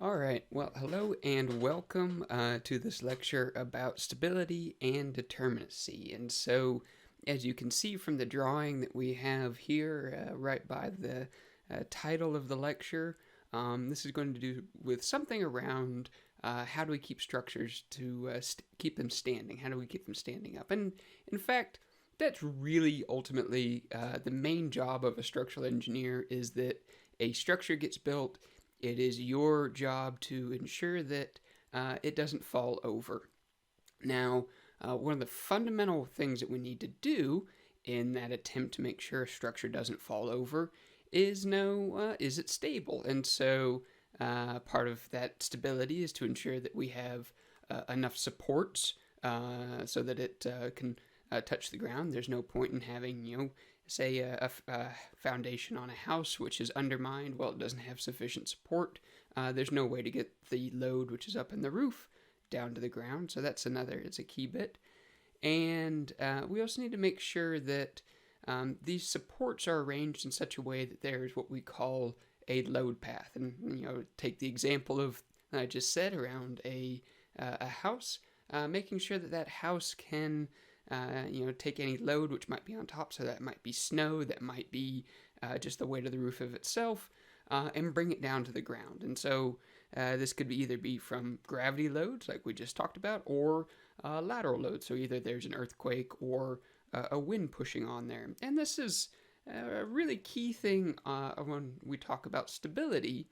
All right, well, hello and welcome to this lecture about stability and determinacy. And so, as you can see from the drawing that we have here, right by the title of the lecture, this is going to do with something around how do we keep structures to keep them standing? How do we keep them standing up? And in fact, that's really ultimately the main job of a structural engineer is that a structure gets built. It is your job to ensure that it doesn't fall over. Now, one of the fundamental things that we need to do in that attempt to make sure a structure doesn't fall over is know is it stable? And so part of that stability is to ensure that we have enough supports so that it can touch the ground. There's no point in having, say a foundation on a house which is undermined. Well, it doesn't have sufficient support. There's no way to get the load which is up in the roof down to the ground. So that's it's a key bit. And we also need to make sure that these supports are arranged in such a way that there is what we call a load path. And take the example of I just said around a house, making sure that that house can take any load which might be on top. So that might be snow, that might be just the weight of the roof of itself, and bring it down to the ground. And so this could either be from gravity loads, like we just talked about, or lateral loads. So either there's an earthquake or a wind pushing on there. And this is a really key thing when we talk about stability,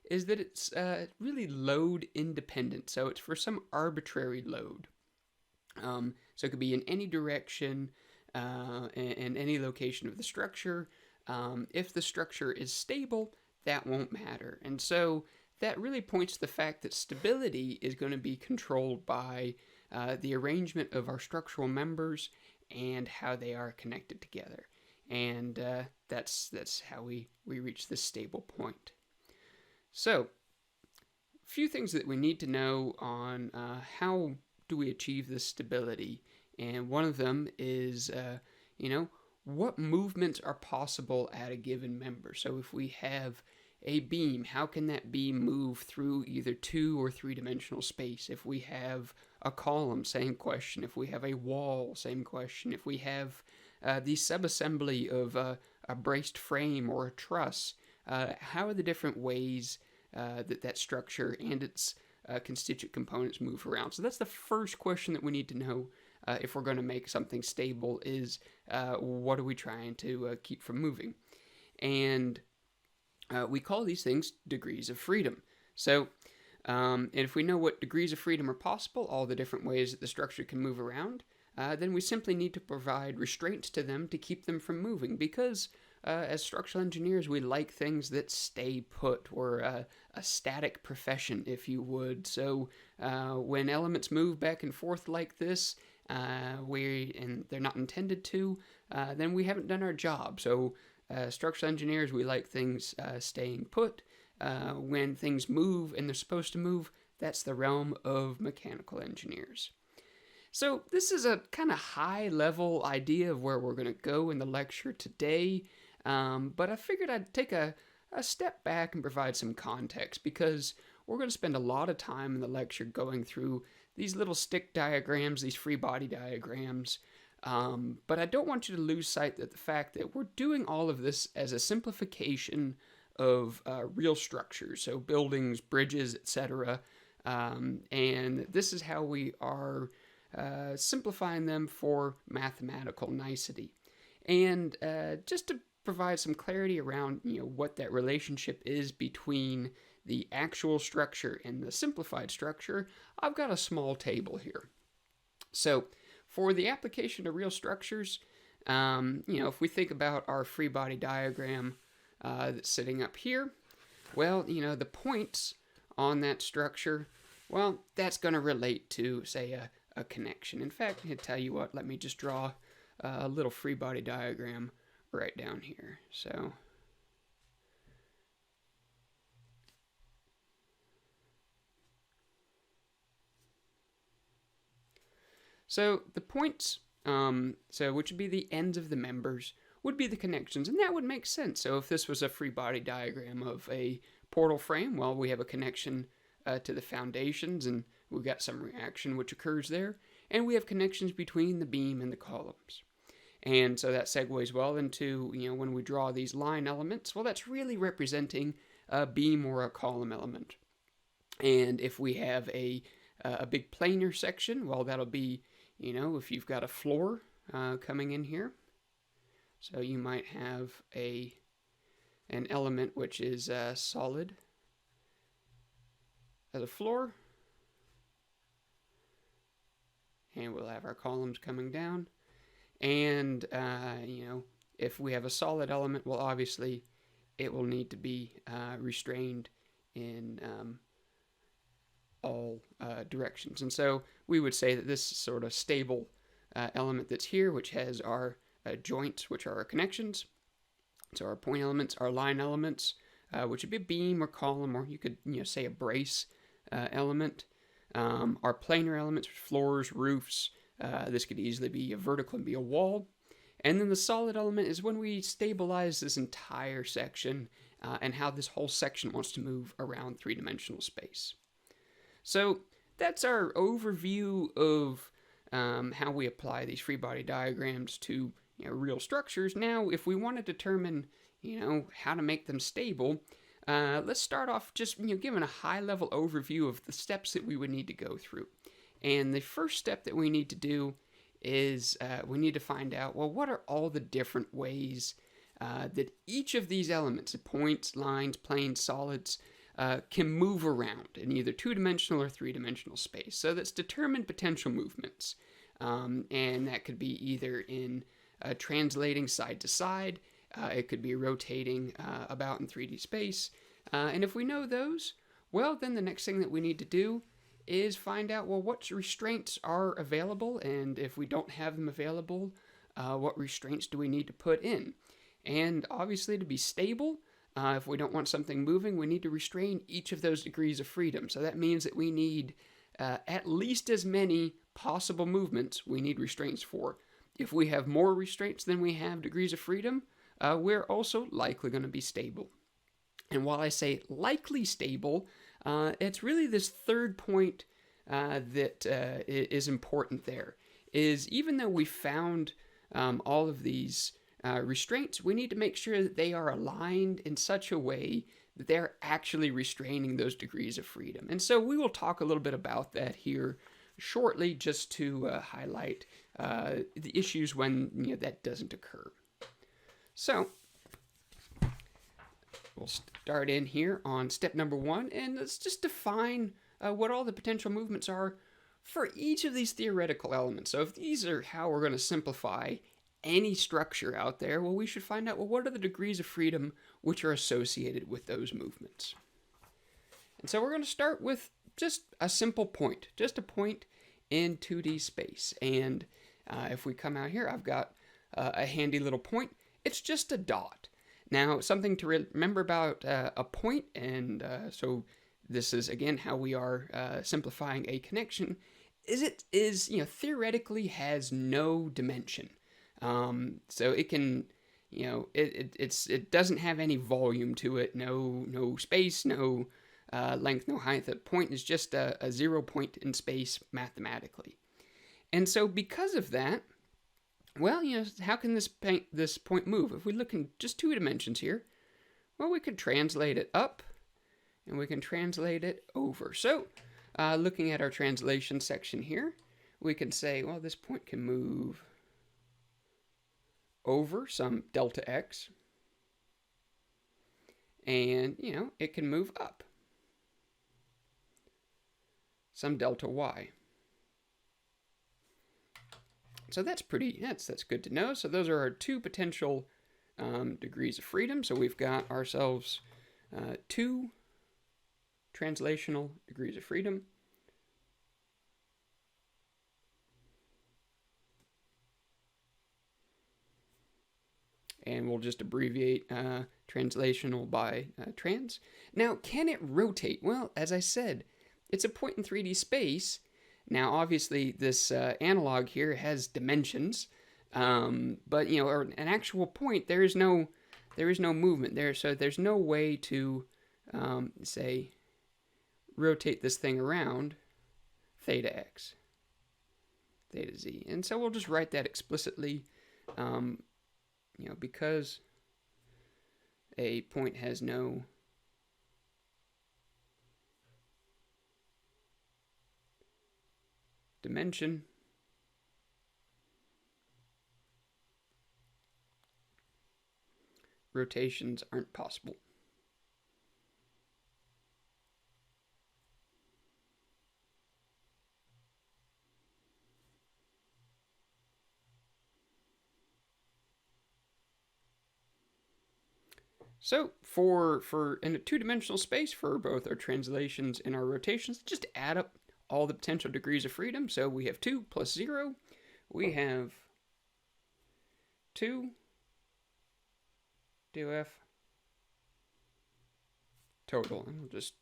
is that it's really load independent. So it's for some arbitrary load. So it could be in any direction and any location of the structure. If the structure is stable, that won't matter. And so that really points to the fact that stability is going to be controlled by the arrangement of our structural members and how they are connected together. And that's how we reach this stable point. So, a few things that we need to know on how do we achieve this stability. And one of them is, what movements are possible at a given member. So if we have a beam, how can that beam move through either 2 or 3-dimensional space? If we have a column, same question. If we have a wall, same question. If we have the subassembly of a braced frame or a truss, how are the different ways that structure and its constituent components move around? So that's the first question that we need to know if we're going to make something stable is what are we trying to keep from moving? And we call these things degrees of freedom. So and if we know what degrees of freedom are possible, all the different ways that the structure can move around, then we simply need to provide restraints to them to keep them from moving, because as structural engineers, we like things that stay put. We're a static profession, if you would. So when elements move back and forth like this, and they're not intended to, then we haven't done our job. So structural engineers, we like things staying put. When things move and they're supposed to move, that's the realm of mechanical engineers. So this is a kind of high-level idea of where we're going to go in the lecture today, but I figured I'd take a step back and provide some context, because we're going to spend a lot of time in the lecture going through these little stick diagrams, these free body diagrams, but I don't want you to lose sight of the fact that we're doing all of this as a simplification of real structures, so buildings, bridges, etc., and this is how we are simplifying them for mathematical nicety. And just to provide some clarity around what that relationship is between the actual structure and the simplified structure, I've got a small table here. So for the application to real structures, if we think about our free body diagram that's sitting up here, well, the points on that structure, well, that's going to relate to, say, a connection. In fact, I'll tell you what, let me just draw a little free body diagram right down here. So the points, which would be the ends of the members, would be the connections, and that would make sense. So if this was a free body diagram of a portal frame, well, we have a connection to the foundations, and we've got some reaction which occurs there, and we have connections between the beam and the columns. And so that segues well into, when we draw these line elements, well, that's really representing a beam or a column element. And if we have a big planar section, well, that'll be, if you've got a floor coming in here. So you might have an element which is solid as a floor. And we'll have our columns coming down. And, if we have a solid element, well, obviously it will need to be restrained in all directions. And so we would say that this sort of stable element that's here, which has our joints, which are our connections. So our point elements, our line elements, which would be a beam or column, or you could say a brace element. Our planar elements, floors, roofs. This could easily be a vertical and be a wall. And then the solid element is when we stabilize this entire section and how this whole section wants to move around three-dimensional space. So that's our overview of how we apply these free body diagrams to real structures. Now, if we want to determine how to make them stable, let's start off just giving a high-level overview of the steps that we would need to go through. And the first step that we need to do is we need to find out, well, what are all the different ways that each of these elements, points, lines, planes, solids, can move around in either two-dimensional or three-dimensional space. So that's determined potential movements. And that could be either in translating side to side, it could be rotating about in 3D space. And if we know those, well, then the next thing that we need to do is find out, well, what restraints are available, and if we don't have them available, what restraints do we need to put in? And obviously, to be stable, if we don't want something moving, we need to restrain each of those degrees of freedom. So that means that we need at least as many possible movements we need restraints for. If we have more restraints than we have degrees of freedom, we're also likely going to be stable. And while I say likely stable, it's really this third point that is important there, is even though we found all of these restraints, we need to make sure that they are aligned in such a way that they're actually restraining those degrees of freedom. And so we will talk a little bit about that here shortly, just to highlight the issues when that doesn't occur. So we'll start in here on step number 1, and let's just define what all the potential movements are for each of these theoretical elements. So if these are how we're going to simplify any structure out there, well, we should find out, well, what are the degrees of freedom which are associated with those movements? And so we're going to start with just a simple point, just a point in 2D space. And if we come out here, I've got a handy little point. It's just a dot. Now, something to remember about a point, and so this is, again, how we are simplifying a connection, is it is, theoretically has no dimension. So it can, it doesn't have any volume to it, no space, no length, no height. The point is just a 0 point in space mathematically. And so because of that, well, how can this point move? If we look in just 2 dimensions here, well, we could translate it up, and we can translate it over. So, looking at our translation section here, we can say, well, this point can move over some delta x, and, it can move up some delta y. So that's good to know. So those are our 2 potential degrees of freedom. So we've got ourselves 2 translational degrees of freedom. And we'll just abbreviate translational by trans. Now, can it rotate? Well, as I said, it's a point in 3D space. Now, obviously, this analog here has dimensions, but or an actual point, there is no movement there, so there's no way to say rotate this thing around theta x, theta z. And so we'll just write that explicitly, because a point has no dimension, rotations aren't possible. So for in a two-dimensional space, for both our translations and our rotations, just add up all the potential degrees of freedom. So we have 2 plus 0. We have 2 DOF total. And we'll just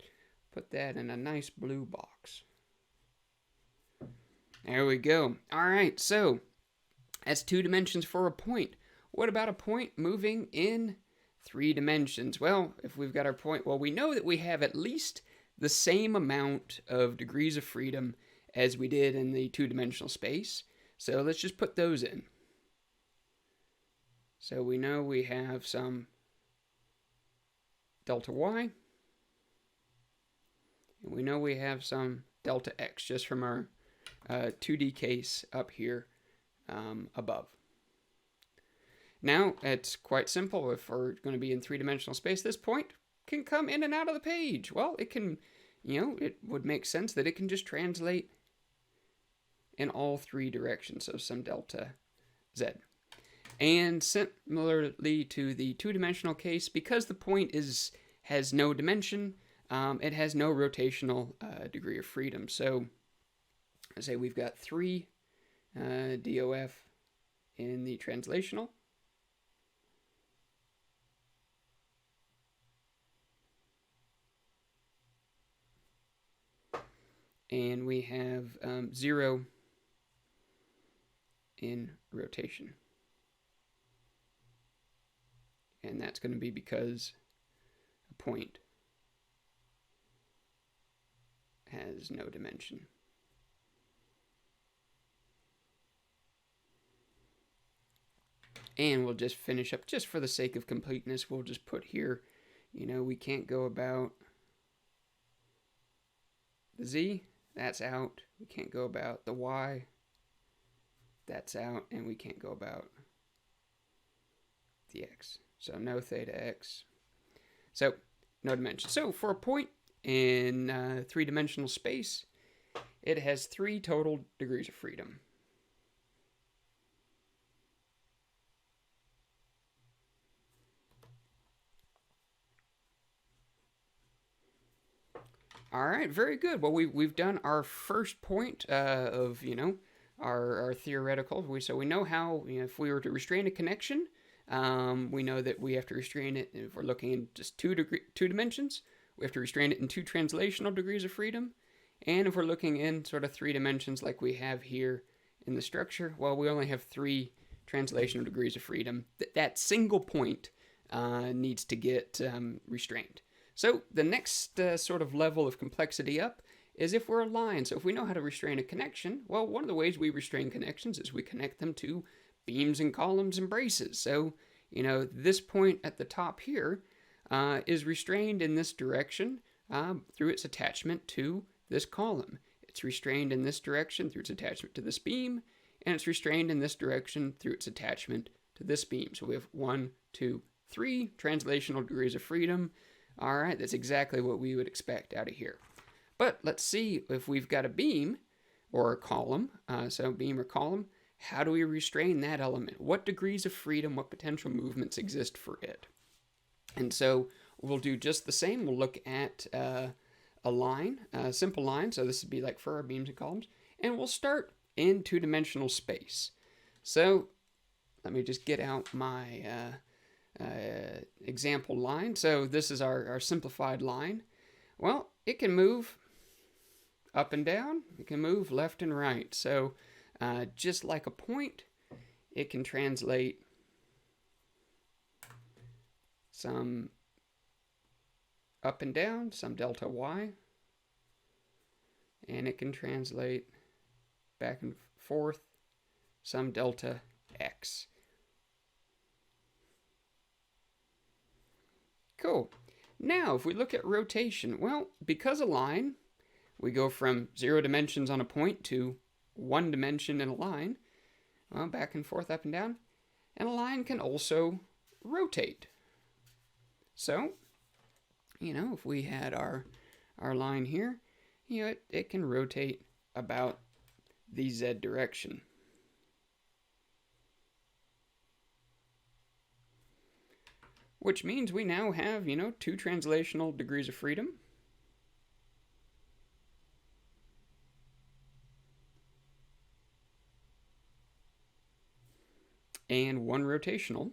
put that in a nice blue box. There we go. All right, so that's 2 dimensions for a point. What about a point moving in 3 dimensions? Well, if we've got our point, well, we know that we have at least the same amount of degrees of freedom as we did in the 2-dimensional space. So let's just put those in. So we know we have some delta y, and we know we have some delta x just from our 2D case up here above. Now, it's quite simple. If we're going to be in 3-dimensional space, this point can come in and out of the page. Well, it can, it would make sense that it can just translate in all 3 directions, so some delta z. And similarly to the 2-dimensional case, because the point has no dimension, it has no rotational degree of freedom. So, I say we've got 3 DOF in the translational. And we have 0 in rotation. And that's going to be because a point has no dimension. And we'll just finish up, just for the sake of completeness, we'll just put here, we can't go about the z, that's out. We can't go about the y, that's out. And we can't go about the x. So no theta x. So no dimension. So for a point in 3-dimensional space, it has 3 total degrees of freedom. All right, very good. Well, we've done our first point of our theoretical. So we know how if we were to restrain a connection, we know that we have to restrain it if we're looking in just 2 dimensions. We have to restrain it in 2 translational degrees of freedom, and if we're looking in sort of 3 dimensions like we have here in the structure, well, we only have 3 translational degrees of freedom. That single point needs to get restrained. So the next sort of level of complexity up is if we're a line. So if we know how to restrain a connection, well, one of the ways we restrain connections is we connect them to beams and columns and braces. So, this point at the top here is restrained in this direction through its attachment to this column. It's restrained in this direction through its attachment to this beam, and it's restrained in this direction through its attachment to this beam. So we have 1, 2, 3 translational degrees of freedom. All right, that's exactly what we would expect out of here. But let's see if we've got a beam or a column, so beam or column, how do we restrain that element? What degrees of freedom, what potential movements exist for it? And so we'll do just the same. We'll look at a line, a simple line, so this would be like for our beams and columns, and we'll start in 2-dimensional space. So let me just get out my example line. So this is our simplified line. Well, it can move up and down. It can move left and right. So just like a point, it can translate some up and down, some delta y, and it can translate back and forth some delta x. Cool. Now, if we look at rotation, well, because a line, we go from 0 dimensions on a point to 1 dimension in a line, well, back and forth, up and down, and a line can also rotate. So, if we had our line here, it can rotate about the z direction. Which means we now have, 2 translational degrees of freedom. And 1 rotational.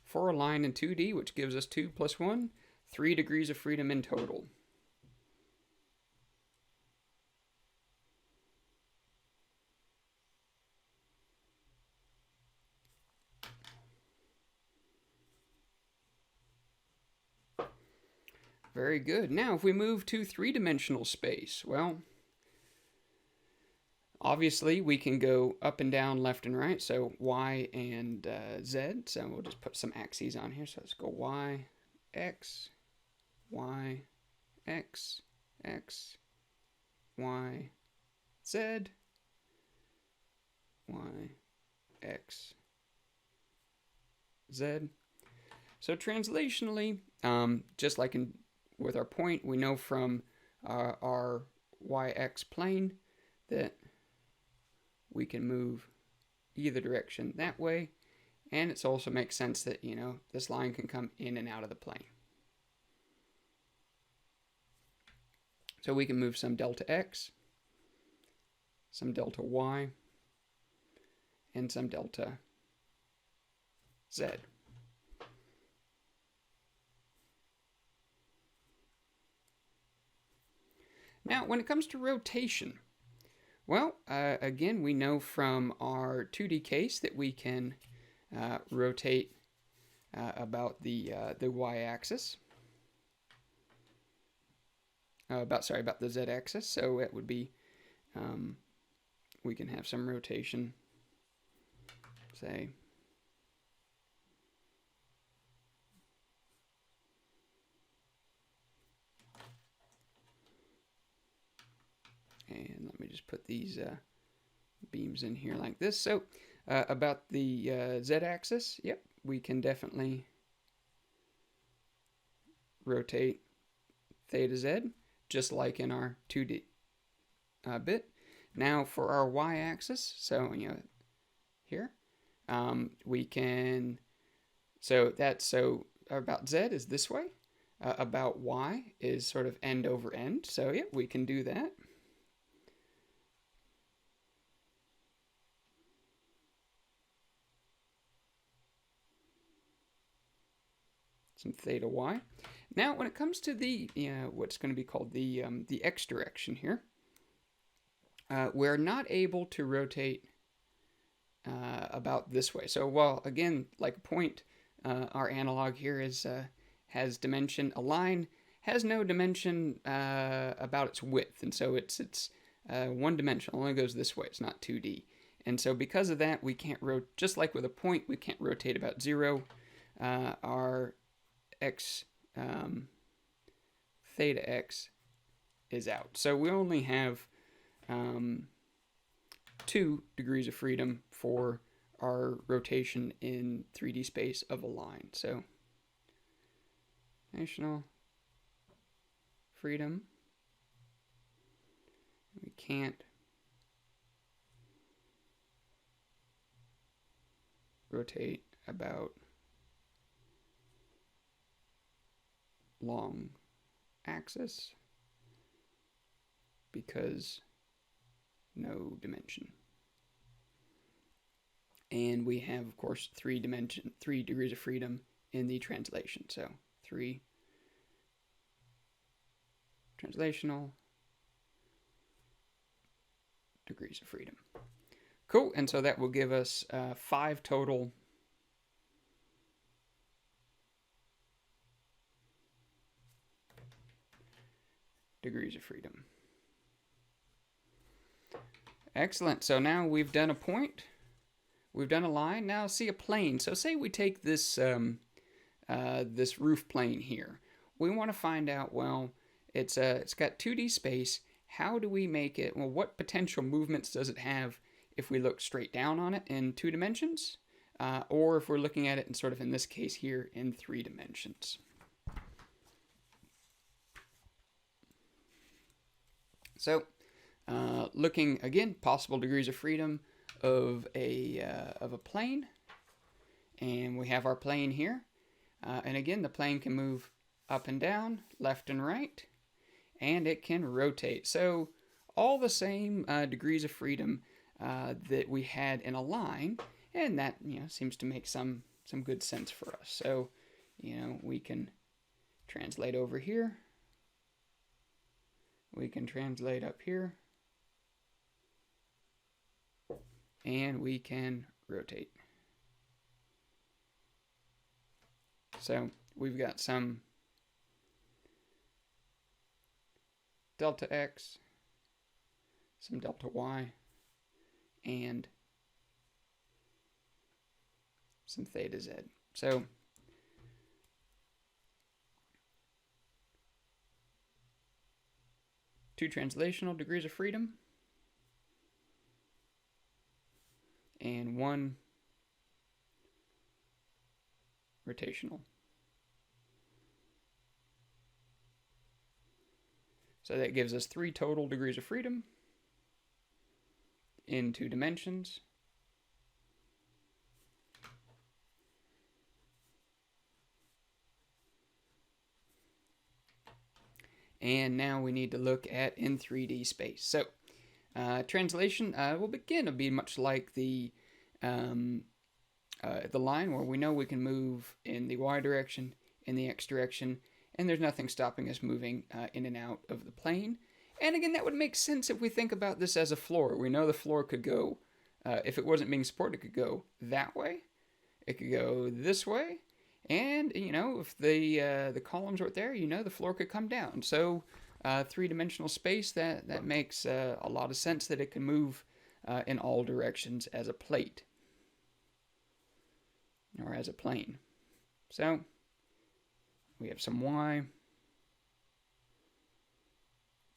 For a line in 2D, which gives us 2 plus 1, 3 degrees of freedom in total. Very good. Now, if we move to 3-dimensional space, well, obviously we can go up and down, left and right, so y and z. So we'll just put some axes on here. So let's go y, x, y, x, x, y, z, y, x, z. So translationally, just like with our point, we know from our y-x plane that we can move either direction that way, and it also makes sense that, this line can come in and out of the plane. So we can move some delta x, some delta y, and some delta z. Now, when it comes to rotation, well, again, we know from our 2D case that we can rotate about the y-axis. About the z-axis. So it would be, we can have some rotation, say, and let me just put these beams in here like this. So about the z-axis, yep, we can definitely rotate theta z, just like in our 2D bit. Now for our y-axis, so here, we can, so about z is this way, about y is sort of end over end. So yeah, we can do that. Some theta y. Now, when it comes to the what's going to be called the x direction here, we're not able to rotate about this way. So, while again, like a point, our analog here has dimension. A line has no dimension about its width, and so it's one dimensional. Only goes this way. It's not 2D, and so because of that, we can't rotate. Just like with a point, we can't rotate about 0. Our x theta x is out. So we only have 2 degrees of freedom for our rotation in 3D space of a line. So national freedom. We can't rotate about long axis because no dimension. And we have, of course, 3 degrees of freedom in the translation. So 3 translational degrees of freedom. Cool, and so that will give us 5 total degrees of freedom. Excellent. So now we've done a point. We've done a line. Now see a plane. So say we take this this roof plane here. We want to find out, well, it's got 2D space. How do we make it? Well, what potential movements does it have if we look straight down on it in 2 dimensions? Or if we're looking at it in sort of, in this case here, in 3 dimensions. So, looking again, possible degrees of freedom of a plane, and we have our plane here, and again the plane can move up and down, left and right, and it can rotate. So all the same degrees of freedom that we had in a line, and that seems to make some good sense for us. So we can translate over here. We can translate up here, and we can rotate. So we've got some delta x, some delta y, and some theta z. So two translational degrees of freedom and one rotational. So that gives us 3 total degrees of freedom in 2 dimensions. And now we need to look at in 3D space. So translation will begin to be much like the line, where we know we can move in the y direction, in the x direction, and there's nothing stopping us moving in and out of the plane. And again, that would make sense if we think about this as a floor. We know the floor could go, if it wasn't being supported, it could go that way, it could go this way, and if the columns weren't there, the floor could come down. So 3-dimensional space, that makes a lot of sense that it can move in all directions as a plate or as a plane. So we have some y,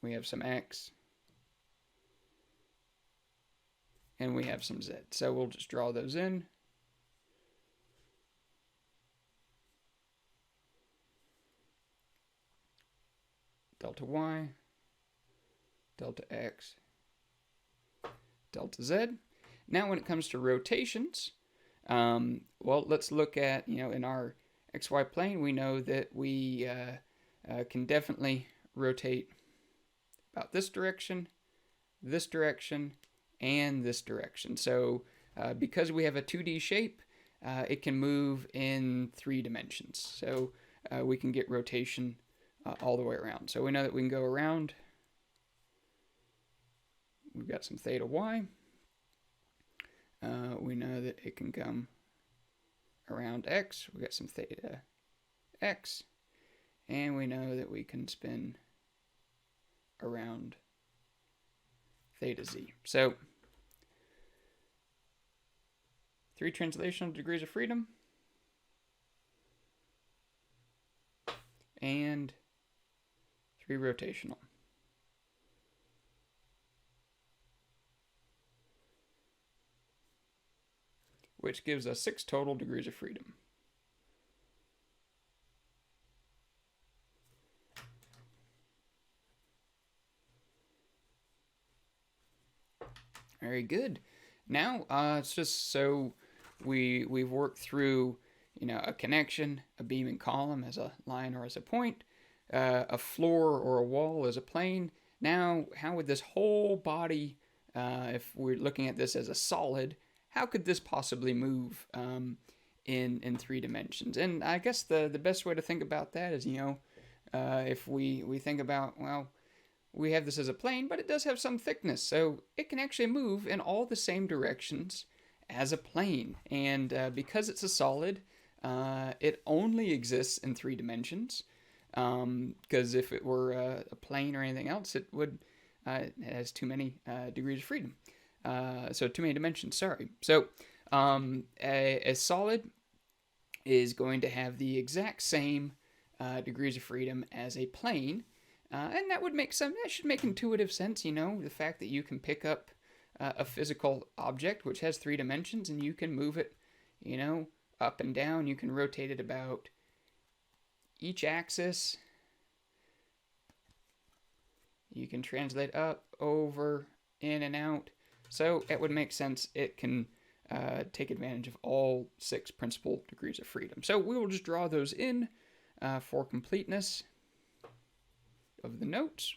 we have some x, and we have some z. So we'll just draw those in. Delta y, delta x, delta z. Now when it comes to rotations, well, let's look at, in our xy plane, we know that we can definitely rotate about this direction, and this direction. So because we have a 2D shape, it can move in 3 dimensions. So we can get rotation all the way around. So we know that we can go around. We've got some theta y. We know that it can come around x. We've got some theta x. And we know that we can spin around theta z. So 3 translational degrees of freedom and 3 rotational. Which gives us 6 total degrees of freedom. Very good. Now it's just so we've worked through a connection, a beam and column as a line or as a point, a floor or a wall as a plane. Now, how would this whole body, if we're looking at this as a solid, how could this possibly move in 3 dimensions? And I guess the best way to think about that is, if we think about, well, we have this as a plane, but it does have some thickness, so it can actually move in all the same directions as a plane. And because it's a solid, it only exists in 3 dimensions. Because if it were a plane or anything else, it would it has too many degrees of freedom. So too many dimensions. Sorry. So a solid is going to have the exact same degrees of freedom as a plane, and that would make some. That should make intuitive sense. The fact that you can pick up a physical object which has 3 dimensions and you can move it, up and down. You can rotate it about each axis. You can translate up, over, in, and out. So it would make sense it can take advantage of all 6 principal degrees of freedom. So we will just draw those in for completeness of the notes.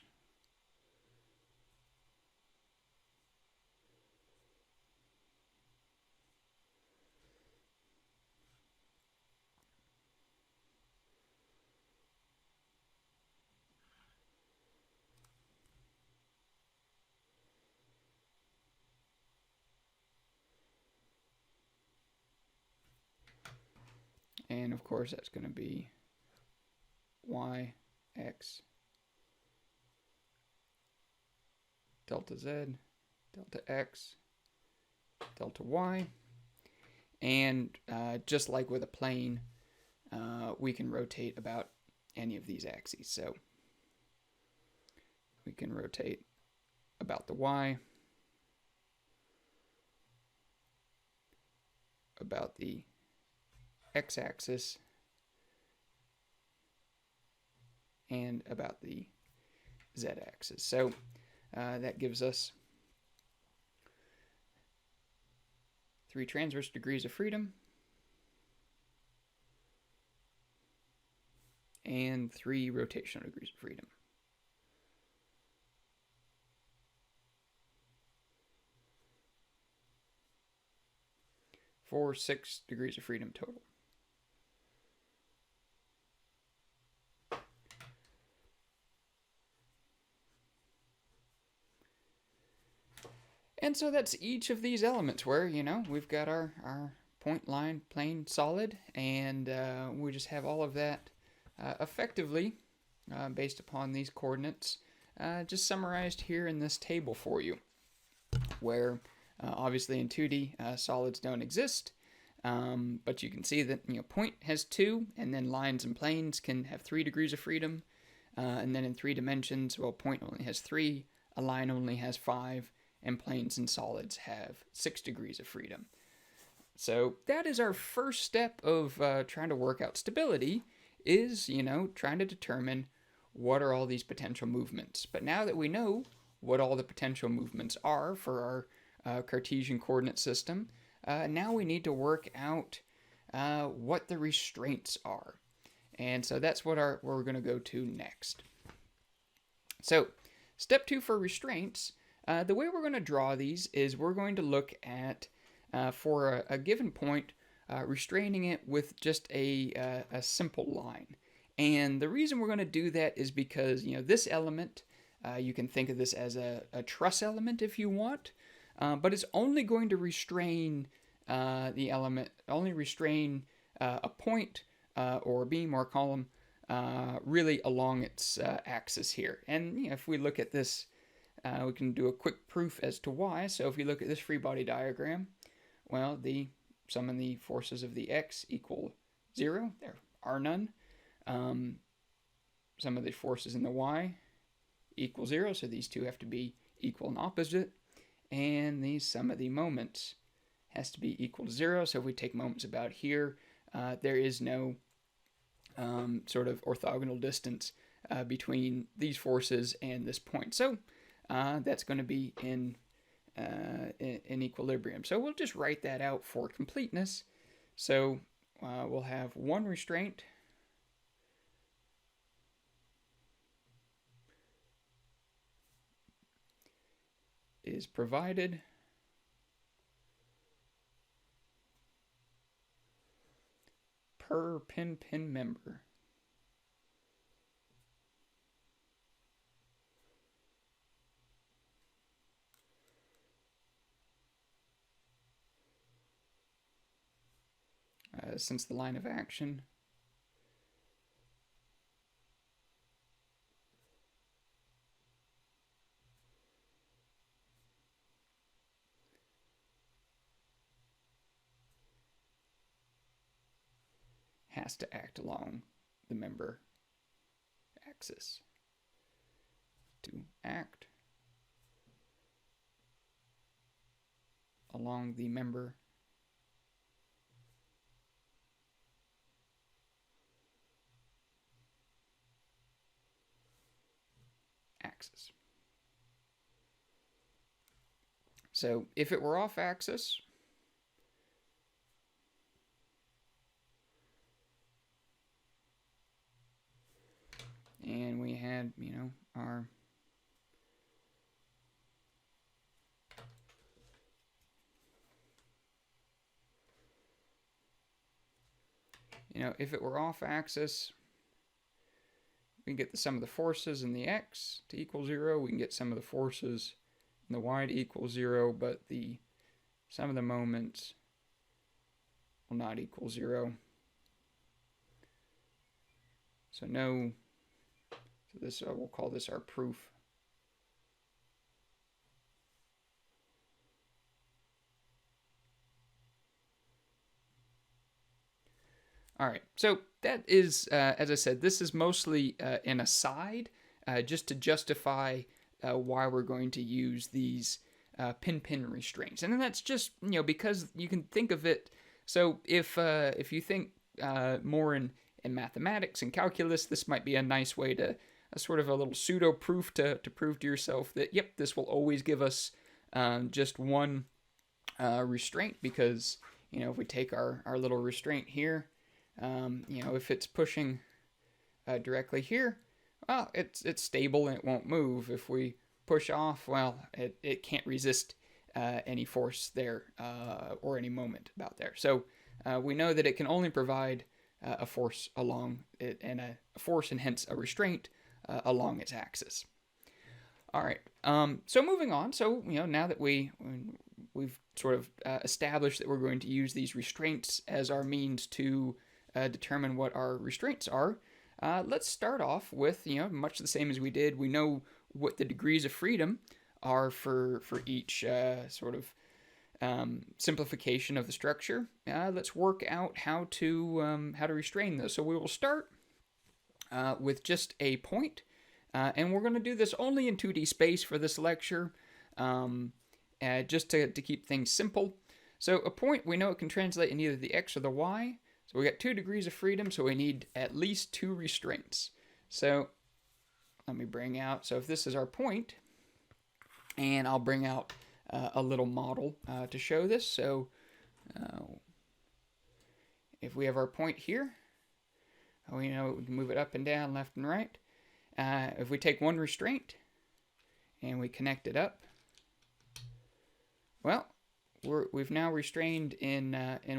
And of course that's going to be y, x, delta z, delta x, delta y. And just like with a plane, we can rotate about any of these axes. So we can rotate about the y, about the x-axis, and about the z-axis. So that gives us 3 transverse degrees of freedom and 3 rotational degrees of freedom. For 6 degrees of freedom total. And so that's each of these elements where, we've got our point, line, plane, solid, and we just have all of that effectively based upon these coordinates just summarized here in this table for you, where obviously in 2D solids don't exist, but you can see that point has 2, and then lines and planes can have 3 degrees of freedom, and then in 3 dimensions, well, point only has 3, a line only has 5, and planes and solids have 6 degrees of freedom. So that is our first step of trying to work out stability, is, trying to determine what are all these potential movements. But now that we know what all the potential movements are for our Cartesian coordinate system, now we need to work out what the restraints are. And so that's what we're going to go to next. So step 2 for restraints. The way we're going to draw these is we're going to look at, for a given point, restraining it with just a simple line. And the reason we're going to do that is because, this element, you can think of this as a truss element if you want, but it's only going to restrain the element, only restrain a point or a beam or a column really along its axis here. And if we look at this, we can do a quick proof as to why. So if you look at this free body diagram, well, the sum of the forces of the x equal 0. There are none. Sum of the forces in the y equal 0. So these two have to be equal and opposite. And the sum of the moments has to be equal to 0. So if we take moments about here, there is no sort of orthogonal distance between these forces and this point. So that's going to be in equilibrium. So we'll just write that out for completeness. So we'll have one restraint is provided per pin member. Since the line of action has to act along the member axis. To act along the member axis. So if it were off axis, and we had, our if it were off axis, we can get the sum of the forces in the x to equal 0. We can get some of the forces in the y to equal 0, but the sum of the moments will not equal 0. So this we'll call this our proof. All right, so that is, as I said, this is mostly an aside, just to justify why we're going to use these pin-pin restraints. And then that's just, because you can think of it, so if you think more in mathematics and calculus, this might be a nice way to, sort of a little pseudo-proof to prove to yourself that, yep, this will always give us just one restraint, because, if we take our little restraint here, if it's pushing directly here, well, it's stable and it won't move. If we push off, well, it can't resist any force there or any moment about there. So we know that it can only provide a force along it, and a force and hence a restraint along its axis. All right. So moving on. So now that we've sort of established that we're going to use these restraints as our means to determine what our restraints are, let's start off with, much the same as we did. We know what the degrees of freedom are for each sort of simplification of the structure. Let's work out how to restrain those. So we will start with just a point, and we're going to do this only in 2D space for this lecture, just to keep things simple. So a point, we know it can translate in either the x or the y. So we got 2 degrees of freedom, so we need at least 2 restraints. So let me bring out, so if this is our point, and I'll bring out a little model to show this. So if we have our point here, we know we can move it up and down, left and right. If we take one restraint and we connect it up, well, we've now restrained in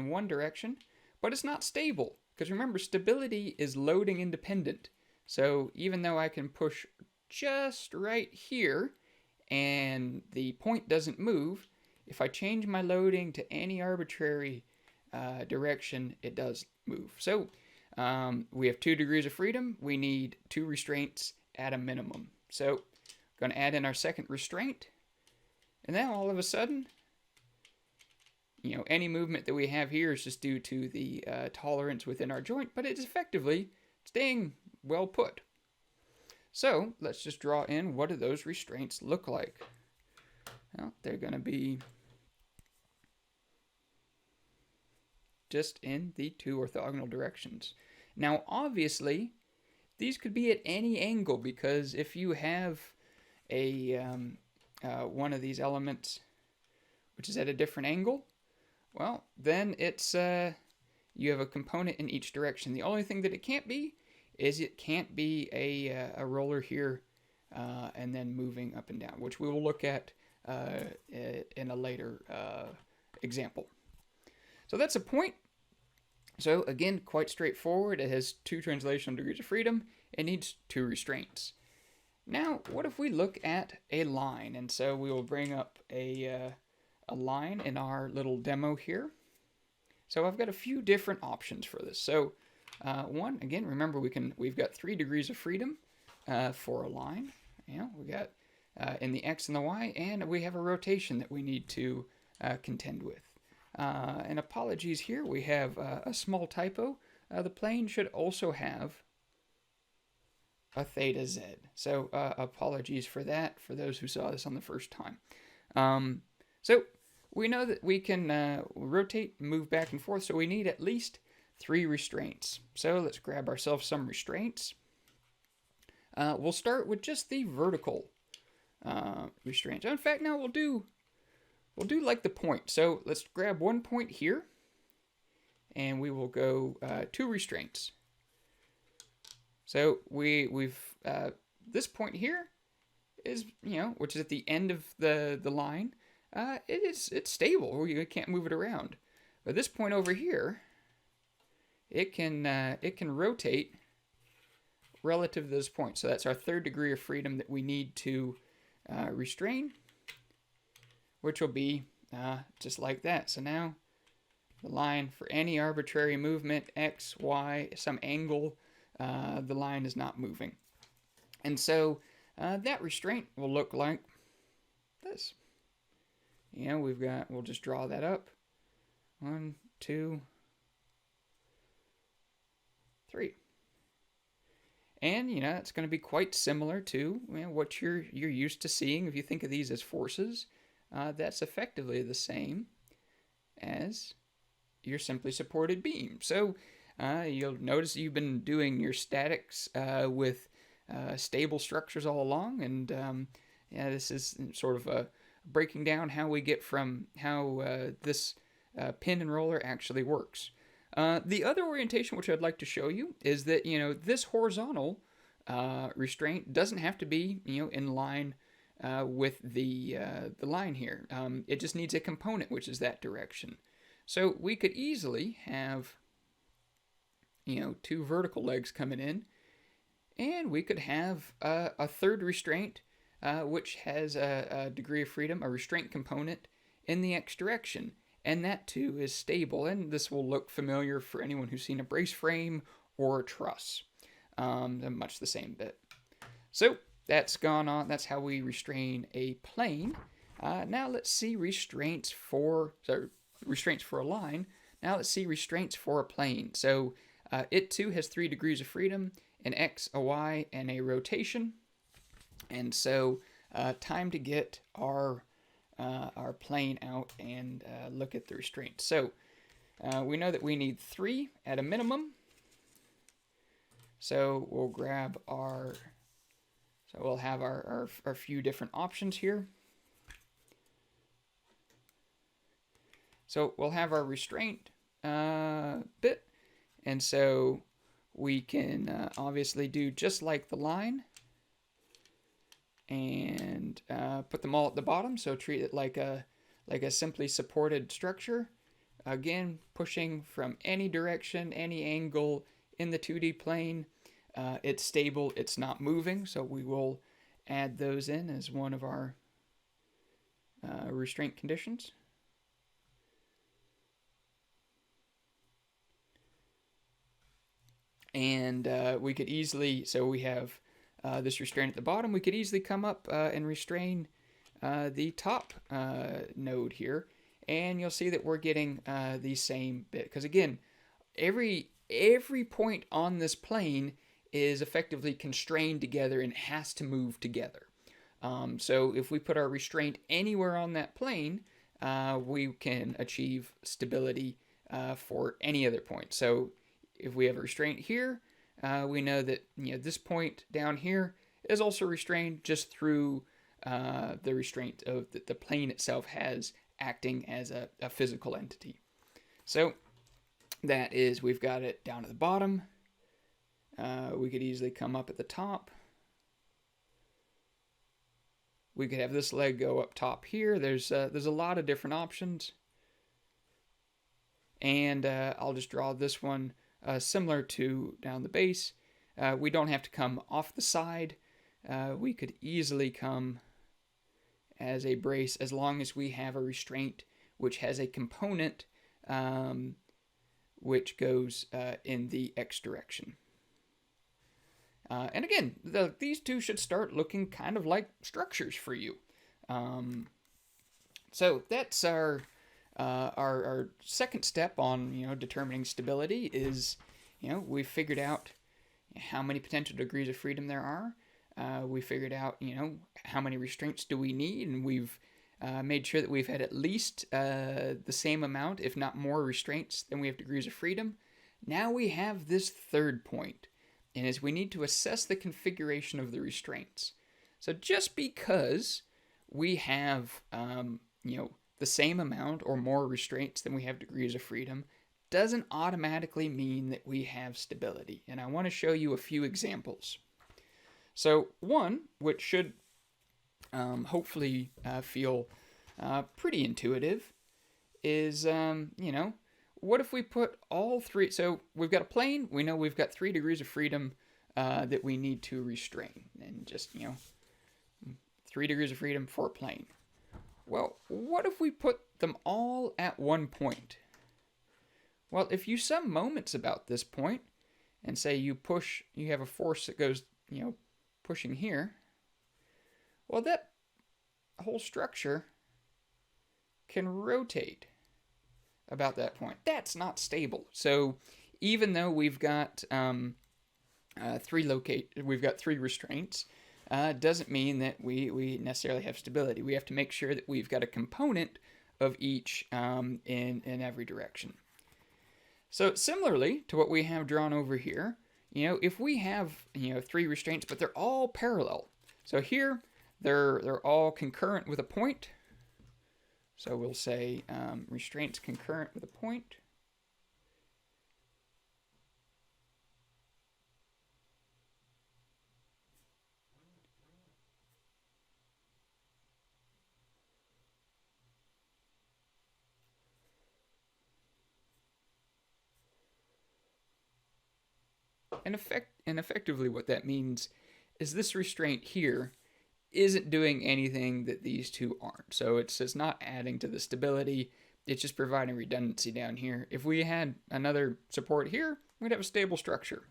one direction. But it's not stable, because remember, stability is loading independent. So even though I can push just right here and the point doesn't move, if I change my loading to any arbitrary direction, it does move. So we have 2 degrees of freedom. We need 2 restraints at a minimum. So I'm going to add in our second restraint. And now all of a sudden, any movement that we have here is just due to the tolerance within our joint, but it's effectively staying well put. So let's just draw in what do those restraints look like. Well, they're going to be just in the 2 orthogonal directions. Now, obviously, these could be at any angle, because if you have a one of these elements which is at a different angle, well, then it's you have a component in each direction. The only thing that it can't be is it can't be a roller here and then moving up and down, which we will look at in a later example. So that's a point. So again, quite straightforward. It has 2 translational degrees of freedom. It needs 2 restraints. Now, what if we look at a line? And so we will bring up a line in our little demo here. So I've got a few different options for this. So one, again, remember we've got 3 degrees of freedom for a line. We got in the x and the y, and we have a rotation that we need to contend with. And apologies here, we have a small typo. the plane should also have a theta z. So apologies for that for those who saw this on the first time. So we know that we can rotate, move back and forth, so we need at least 3 restraints. So let's grab ourselves some restraints. We'll start with just the vertical restraints. In fact, now we'll do like the point. So let's grab one point here, and we will go 2 restraints. So we've this point here is, which is at the end of the line. It's stable. You can't move it around. But this point over here, it can rotate relative to this point. So that's our 3rd degree of freedom that we need to restrain, which will be just like that. So now the line for any arbitrary movement, x, y, some angle, the line is not moving. And so that restraint will look like this. We'll just draw that up. 1, 2, 3. And, it's going to be quite similar to what you're used to seeing. If you think of these as forces, that's effectively the same as your simply supported beam. So you'll notice you've been doing your statics with stable structures all along. And this is sort of breaking down how we get from how this pin and roller actually works. The other orientation which I'd like to show you is that, this horizontal restraint doesn't have to be, in line with the line here. It just needs a component, which is that direction. So we could easily have, 2 vertical legs coming in, and we could have a 3rd restraint, which has a degree of freedom, a restraint component in the x direction. And that too is stable, and this will look familiar for anyone who's seen a brace frame or a truss. Much the same bit. So that's gone on. That's how we restrain a plane. Now let's see restraints for a line. Now let's see restraints for a plane. So it too has 3 degrees of freedom, an x, a y, and a rotation. And so time to get our plane out and look at the restraints. So we know that we need 3 at a minimum. So we'll grab we'll have our few different options here. So we'll have our restraint bit, and so we can obviously do just like the line and put them all at the bottom. So treat it like a simply supported structure. Again, pushing from any direction, any angle in the 2D plane. It's stable, it's not moving, so we will add those in as one of our restraint conditions. And we could easily, so we have this restraint at the bottom, we could easily come up and restrain the top node here, and you'll see that we're getting the same bit. Because again, every point on this plane is effectively constrained together and has to move together. So if we put our restraint anywhere on that plane, we can achieve stability for any other point. So if we have a restraint here, we know that this point down here is also restrained just through the restraint of the plane itself has acting as a physical entity. So that is, we've got it down at the bottom. We could easily come up at the top. We could have this leg go up top here. There's a lot of different options. And I'll just draw this one similar to down the base. We don't have to come off the side. We could easily come as a brace as long as we have a restraint which has a component which goes in the x direction. And again, these two should start looking kind of like structures for you. So that's our second step on determining stability is we figured out how many potential degrees of freedom there are. We figured out, how many restraints do we need, and we've made sure that we've had at least the same amount, if not more, restraints than we have degrees of freedom. Now we have this third point, and is we need to assess the configuration of the restraints. So just because we have, the same amount or more restraints than we have degrees of freedom doesn't automatically mean that we have stability. And I want to show you a few examples. So one, which should hopefully feel pretty intuitive, is, what if we put all three? So we've got a plane. We know we've got 3 degrees of freedom that we need to restrain. And just, 3 degrees of freedom for a plane. Well, what if we put them all at one point? Well, if you sum moments about this point, and say you have a force that goes, pushing here, well, that whole structure can rotate about that point. That's not stable. So even though we've got we've got 3 restraints, doesn't mean that we necessarily have stability. We have to make sure that we've got a component of each in every direction. So similarly to what we have drawn over here, if we have 3 restraints, but they're all parallel. So here they're all concurrent with a point. So we'll say restraints concurrent with a point. And effectively what that means is this restraint here isn't doing anything that these two aren't. So it's not adding to the stability. It's just providing redundancy down here. If we had another support here, we'd have a stable structure.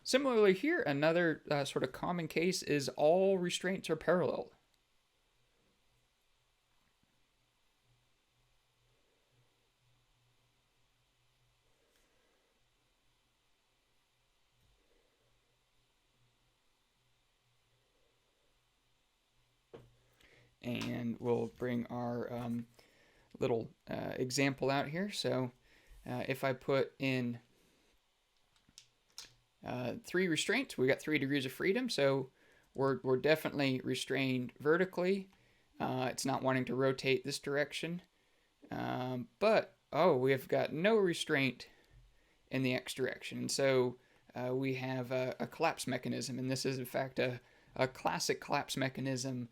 Similarly here, another sort of common case is all restraints are parallel. And we'll bring our little example out here. So if I put in 3 restraints, we got 3 degrees of freedom. So we're definitely restrained vertically. It's not wanting to rotate this direction. But we have got no restraint in the X direction. And so we have a collapse mechanism. And this is, in fact, a classic collapse mechanism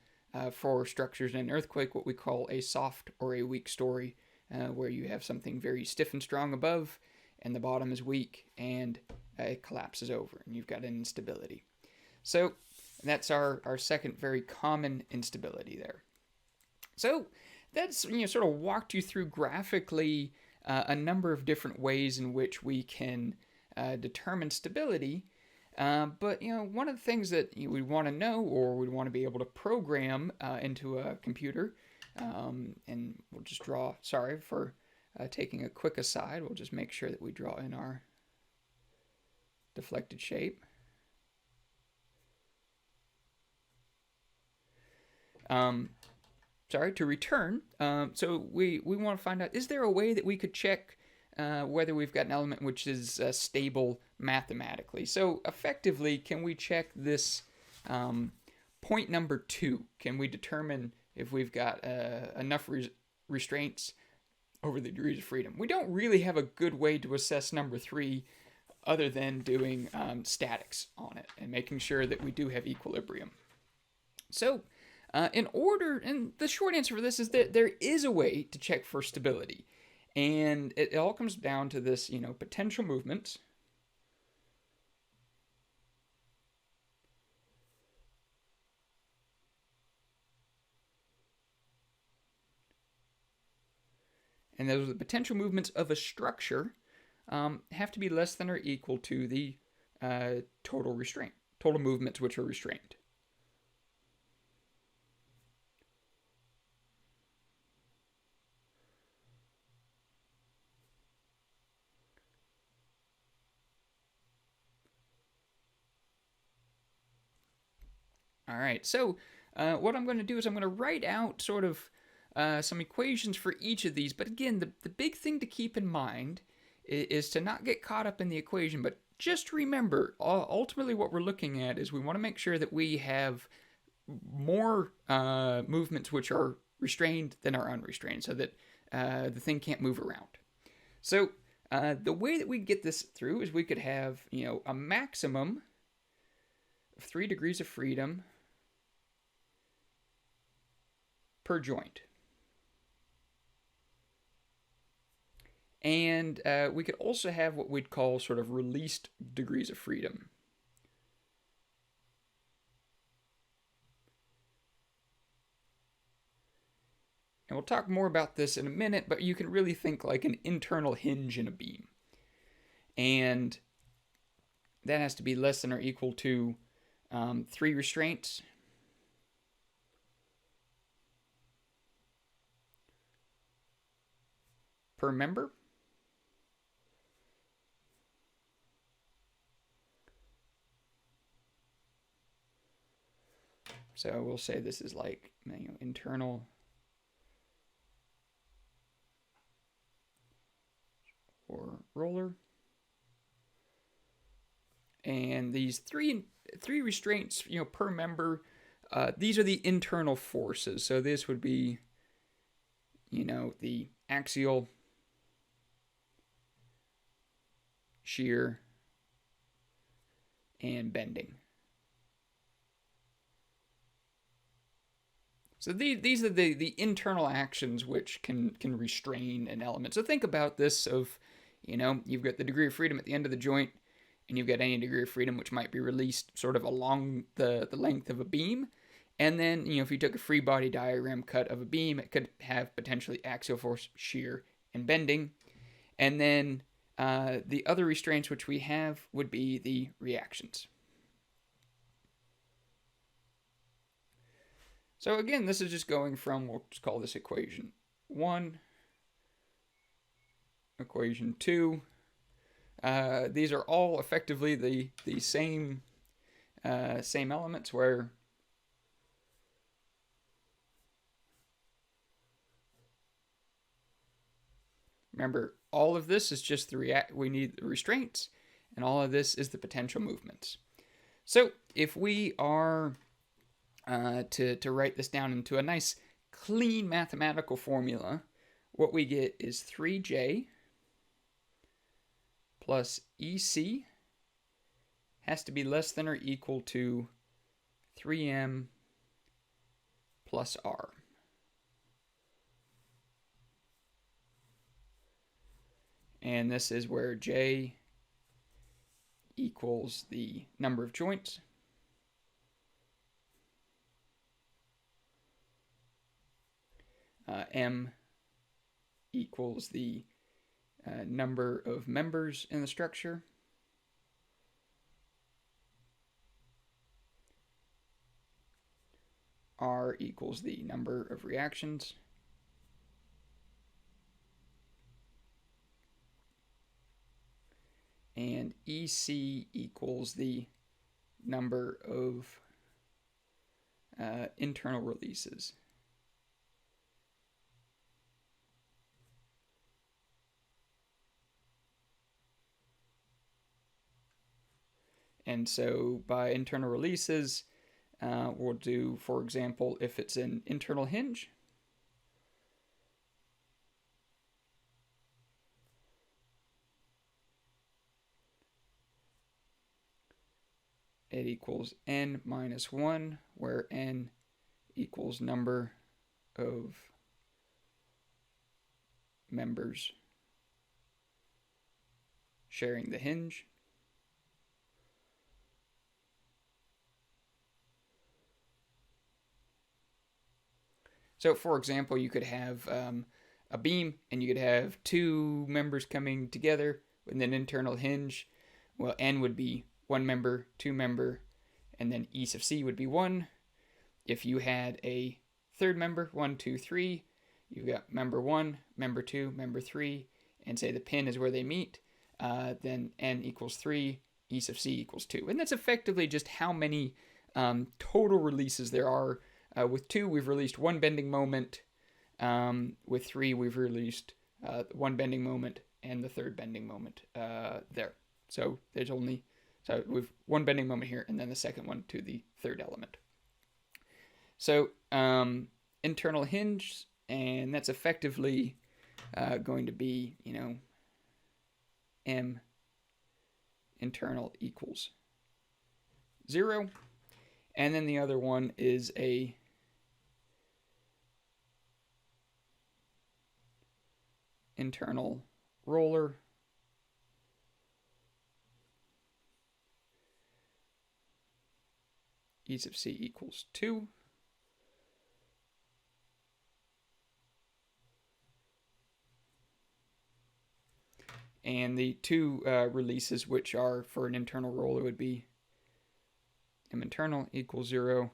for structures in an earthquake, what we call a soft or a weak story, where you have something very stiff and strong above, and the bottom is weak, and it collapses over, and you've got an instability. So that's our second very common instability there. So that's sort of walked you through graphically a number of different ways in which we can determine stability. But one of the things that we want to know, or we want to be able to program into a computer, and we'll just draw. Sorry for taking a quick aside. We'll just make sure that we draw in our deflected shape. To return. So we want to find out, is there a way that we could check whether we've got an element which is stable mathematically? So effectively, can we check this point number 2? Can we determine if we've got enough restraints over the degrees of freedom? We don't really have a good way to assess number 3 other than doing statics on it and making sure that we do have equilibrium. So and the short answer for this is that there is a way to check for stability. And it all comes down to this, potential movements. And those are the potential movements of a structure have to be less than or equal to the total movements which are restrained. All right, so what I'm going to do is I'm going to write out sort of some equations for each of these. But again, the big thing to keep in mind is to not get caught up in the equation, but just remember, ultimately what we're looking at is we want to make sure that we have more movements which are restrained than are unrestrained, so that the thing can't move around. So the way that we get this through is we could have, a maximum of 3 degrees of freedom per joint. And we could also have what we'd call sort of released degrees of freedom. And we'll talk more about this in a minute, but you can really think like an internal hinge in a beam. And that has to be less than or equal to 3 restraints per member. So we'll say this is like internal or roller. And these three restraints, per member, these are the internal forces. So this would be, the axial, shear, and bending. So these are the internal actions which can restrain an element. So think about this of, you've got the degree of freedom at the end of the joint, and you've got any degree of freedom which might be released sort of along the length of a beam. And then, if you took a free body diagram cut of a beam, it could have potentially axial force, shear, and bending. And then the other restraints which we have would be the reactions. So again, this is just going from, we'll just call this equation 1, equation 2. These are all effectively the same elements, where remember, all of this is just we need the restraints, and all of this is the potential movements. So if we are to write this down into a nice clean mathematical formula, what we get is 3J plus EC has to be less than or equal to 3M plus R. And this is where J equals the number of joints, M equals the number of members in the structure, R equals the number of reactions, and EC equals the number of internal releases. And so by internal releases, we'll do, for example, if it's an internal hinge, it equals n minus 1, where n equals number of members sharing the hinge. So, for example, you could have a beam, and you could have 2 members coming together with an internal hinge. Well, n would be 1 member, 2 member, and then E sub c would be 1. If you had a third member, 1, 2, 3, you've got member 1, member 2, member 3, and say the pin is where they meet, then n equals 3, E sub c equals 2. And that's effectively just how many total releases there are. With 2, we've released 1 bending moment. With 3, we've released 1 bending moment and the 3rd bending moment there. So there's only, so we've 1 bending moment here and then the second one to the 3rd element. So internal hinge, and that's effectively going to be, M internal equals 0. And then the other one is a internal roller E sub c equals 2. And the 2 releases, which are for an internal roller, would be M internal equals 0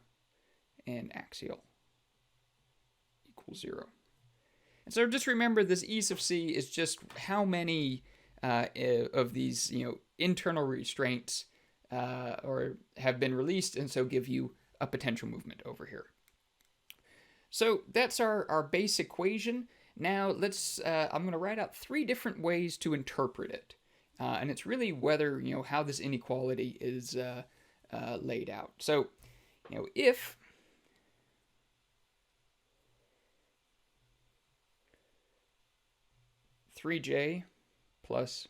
and axial equals 0. And so just remember, this E sub c is just how many of these internal restraints or have been released, and so give you a potential movement over here. So that's our base equation. Now let's, I'm going to write out 3 different ways to interpret it. And it's really whether, how this inequality is laid out. So, if (3j plus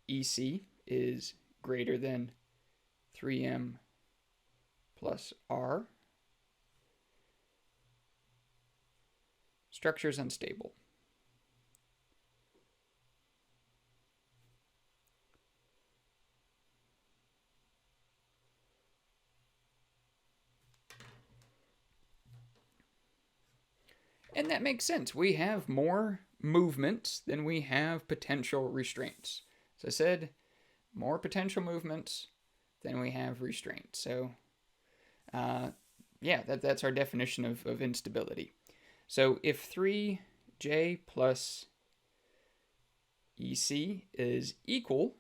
EC is greater than 3m plus R), structure is unstable. And that makes sense. We have more movements than we have potential restraints. So I said, more potential movements than we have restraints. So, yeah, that's our definition of instability. So if 3j plus EC is equal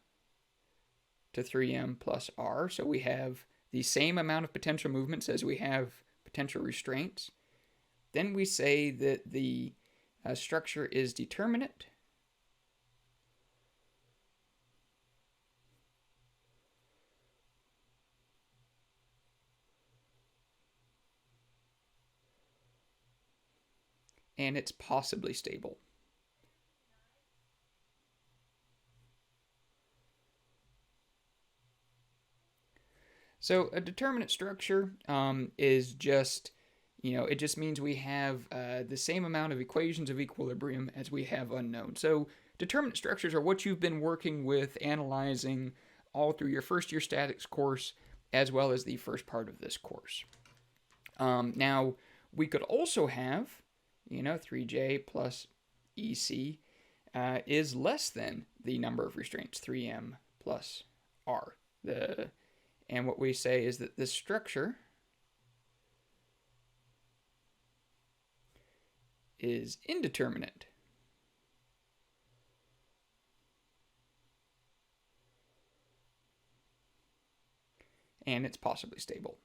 to 3m plus R, so we have the same amount of potential movements as we have potential restraints, then we say that the structure is determinate and it's possibly stable. So a determinate structure is just, it just means we have the same amount of equations of equilibrium as we have unknown. So determinate structures are what you've been working with, analyzing all through your first year statics course, as well as the first part of this course. Now, we could also have, 3j plus EC is less than the number of restraints, 3m plus R. And what we say is that this structure is indeterminate. And it's possibly stable.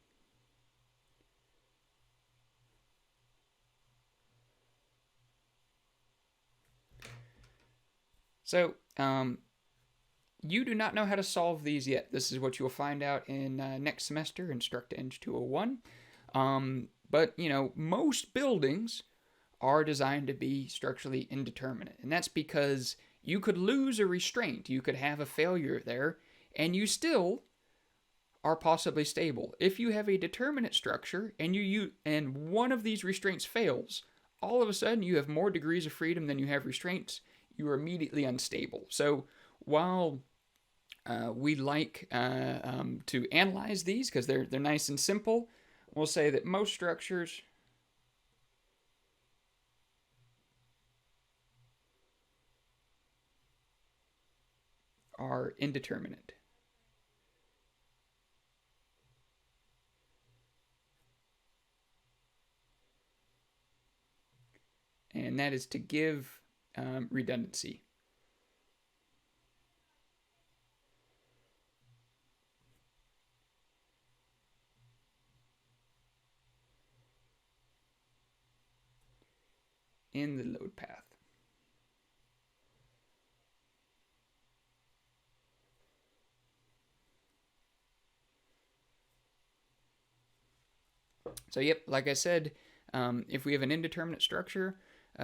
So, you do not know how to solve these yet. This is what you will find out in next semester in Struct Eng 201. But, most buildings are designed to be structurally indeterminate. And that's because you could lose a restraint. You could have a failure there, and you still are possibly stable. If you have a determinate structure and one of these restraints fails, all of a sudden you have more degrees of freedom than you have restraints. You are immediately unstable. So while we like to analyze these because they're nice and simple, we'll say that most structures are indeterminate. And that is to give redundancy. in the load path. So yep, like I said, if we have an indeterminate structure,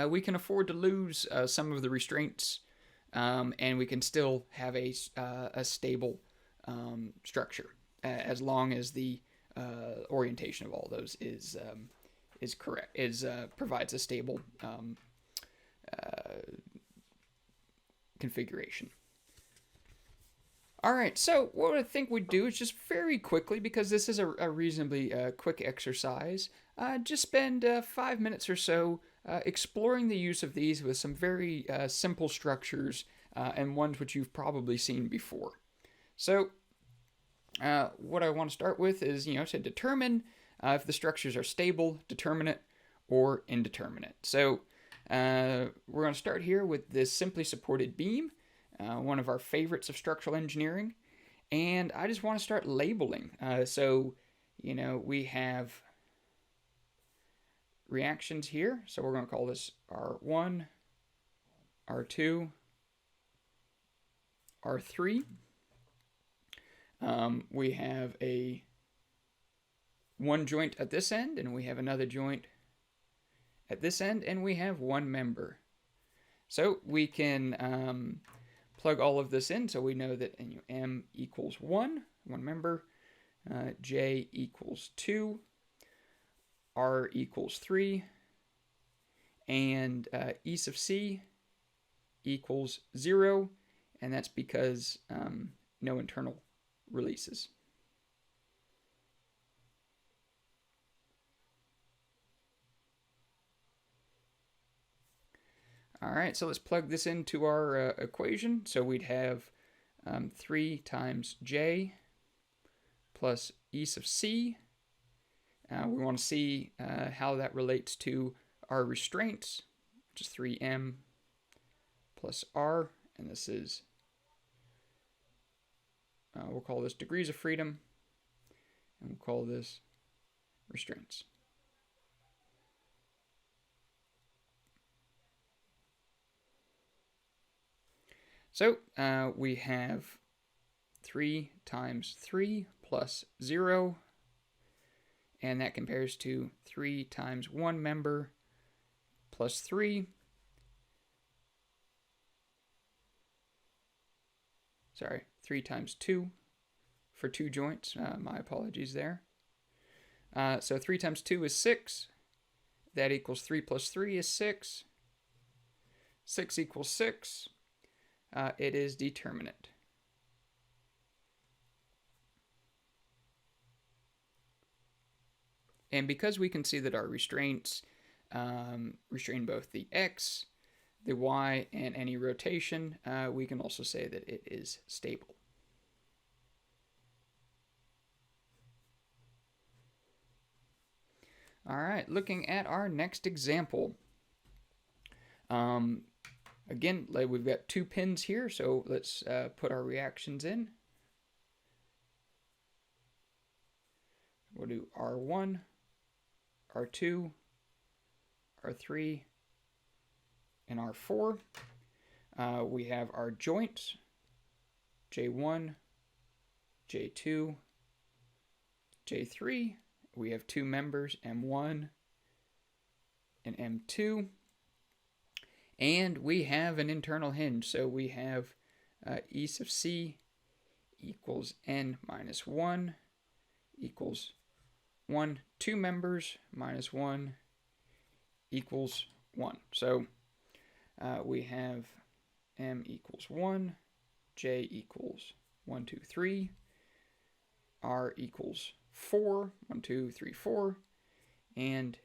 we can afford to lose some of the restraints, and we can still have a stable structure as long as the orientation of all those is correct, provides a stable configuration. All right, so what I think we'd do is just very quickly, because this is a reasonably quick exercise, just spend 5 minutes or so exploring the use of these with some very simple structures and ones which you've probably seen before. So what I want to start with is, to determine if the structures are stable, determinate, or indeterminate. So we're going to start here with this simply supported beam, one of our favorites of structural engineering. And I just want to start labeling. So we have reactions here. So we're going to call this R1, R2, R3. We have one joint at this end, and we have another joint at this end, and we have one member. So we can plug all of this in, so we know that M equals 1 member, J equals 2, R equals 3, and E sub C equals 0, and that's because no internal releases. All right, so let's plug this into our equation. So we'd have 3 times J plus E sub C. We want to see how that relates to our restraints, which is 3M plus R, and this is, we'll call this degrees of freedom, and we'll call this restraints. So we have 3 times 3 plus 0, and that compares to 3 times 1 member plus 3. Sorry, 3 times 2 for 2 joints. My apologies there. So 3 times 2 is 6. That equals 3 plus 3 is 6. 6 equals 6. It is determinate. And because we can see that our restraints restrain both the X, the Y, and any rotation, we can also say that it is stable. All right, looking at our next example. Again, we've got 2 pins here, so let's put our reactions in. We'll do R1, R2, R3, and R4. We have our joints, J1, J2, J3. We have 2 members, M1 and M2. And we have an internal hinge, so we have E sub C equals N minus 1 equals 1. 2 members minus 1 equals 1. So we have M equals 1, J equals 1, 2, 3, R equals 4, 1, 2, 3, 4, and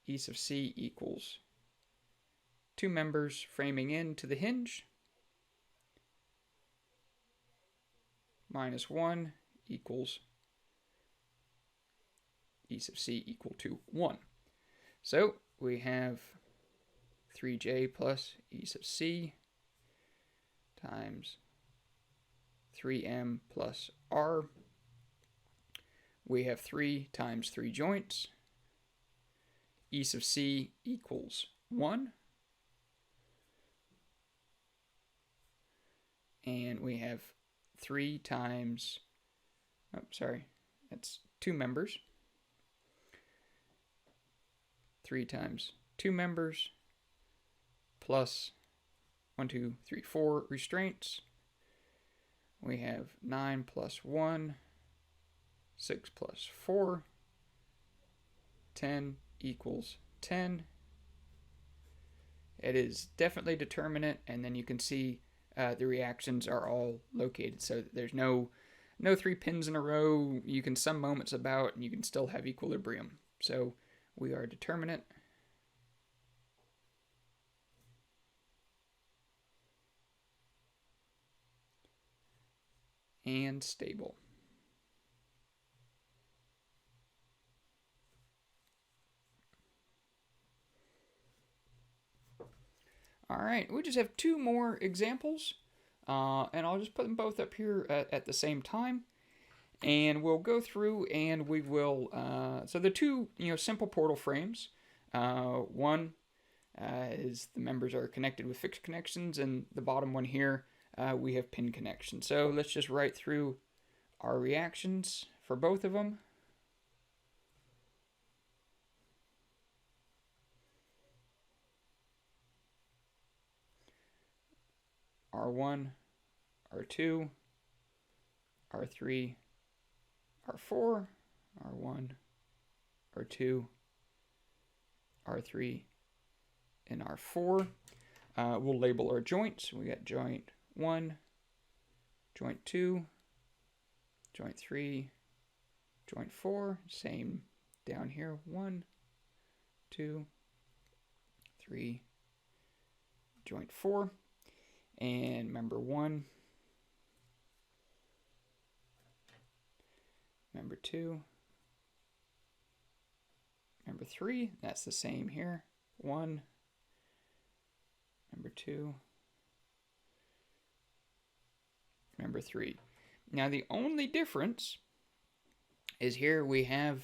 E sub C equals 2 members framing into the hinge minus 1 equals E sub C equal to 1. So we have 3J plus E sub C times 3M plus R. We have 3 times 3 joints. E sub C equals 1. and we have 3 times, oh, sorry, that's 2 members. 3 times 2 members plus 1, 2, 3, 4 restraints. We have 9 plus 1, 6 plus 4, 10 equals 10. It is definitely determinate, and then you can see the reactions are all located, so there's no 3 pins in a row. You can sum moments about, and you can still have equilibrium. So we are determinate. And stable. All right, we just have 2 more examples, and I'll just put them both up here at the same time, and we'll go through and we will. So the 2, simple portal frames. One is the members are connected with fixed connections, and the bottom one here we have pin connections. So let's just write through our reactions for both of them. R1, R2, R3, R4, R1, R2, R3, and R4. We'll label our joints. We got joint 1, joint 2, joint 3, joint 4. Same down here. 1, 2, 3, joint 4. And member 1, member 2, member 3, that's the same here. 1, member 2, member 3. Now the only difference is here we have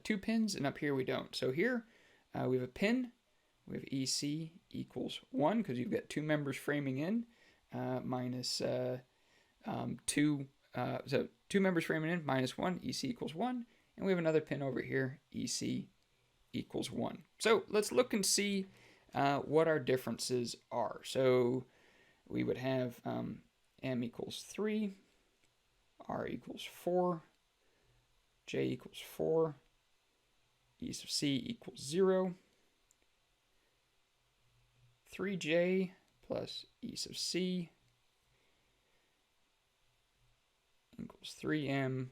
2 pins, and up here we don't. So here we have a pin. We have EC equals 1 because you've got 2 members framing in, minus 2. So 2 members framing in minus 1, EC equals 1. And we have another pin over here, EC equals 1. So let's look and see what our differences are. So we would have M equals 3, R equals 4, J equals 4, E sub C equals 0. 3J plus E sub C equals 3M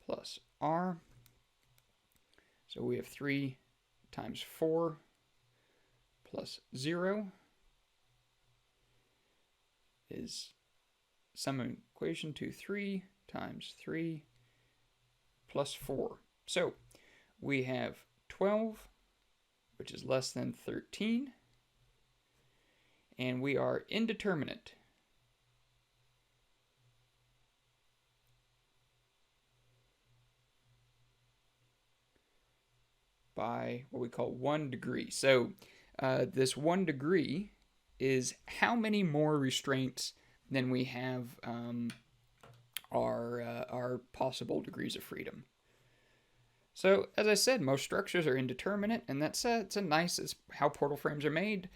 plus R. So we have 3 times 4 plus 0 is sum equation to 3 times 3 plus 4. So we have 12, which is less than 13, and we are indeterminate. By what we call 1 degree. So this 1 degree is how many more restraints than we have our possible degrees of freedom. So as I said, most structures are indeterminate, and it's how portal frames are made.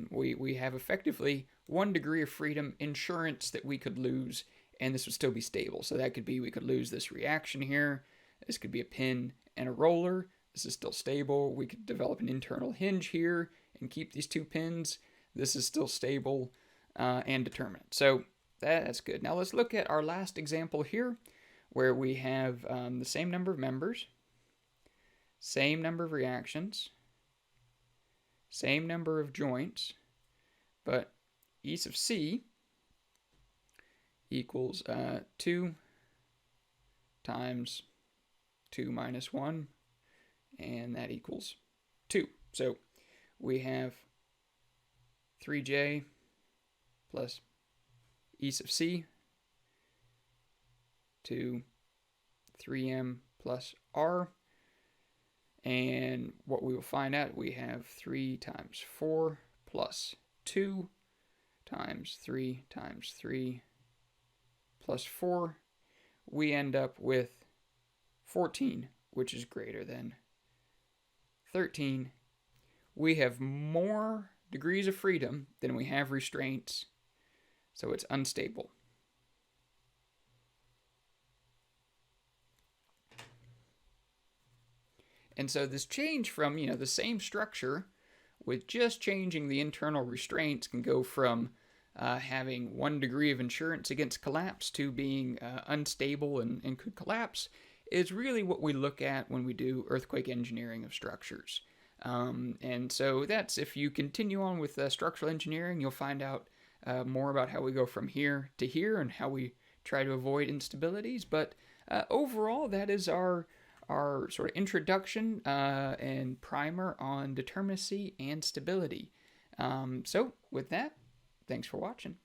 We have effectively 1 degree of freedom insurance that we could lose, and this would still be stable. So that could be we could lose this reaction here. This could be a pin and a roller. This is still stable. We could develop an internal hinge here and keep these 2 pins. This is still stable and determinate. So that's good. Now let's look at our last example here, where we have the same number of members, same number of reactions, same number of joints, but E sub C equals 2 times 2 minus 1, and that equals 2. So we have 3J plus E sub C to 3M plus R. And what we will find out, we have 3 times 4 plus 2 times 3 times 3 plus 4, we end up with 14, which is greater than 13. We have more degrees of freedom than we have restraints, so it's unstable. And so this change from, the same structure with just changing the internal restraints can go from having 1 degree of insurance against collapse to being unstable and could collapse is really what we look at when we do earthquake engineering of structures. And so that's, if you continue on with structural engineering, you'll find out more about how we go from here to here and how we try to avoid instabilities. But overall, that is our sort of introduction and primer on determinacy and stability. So with that, thanks for watching.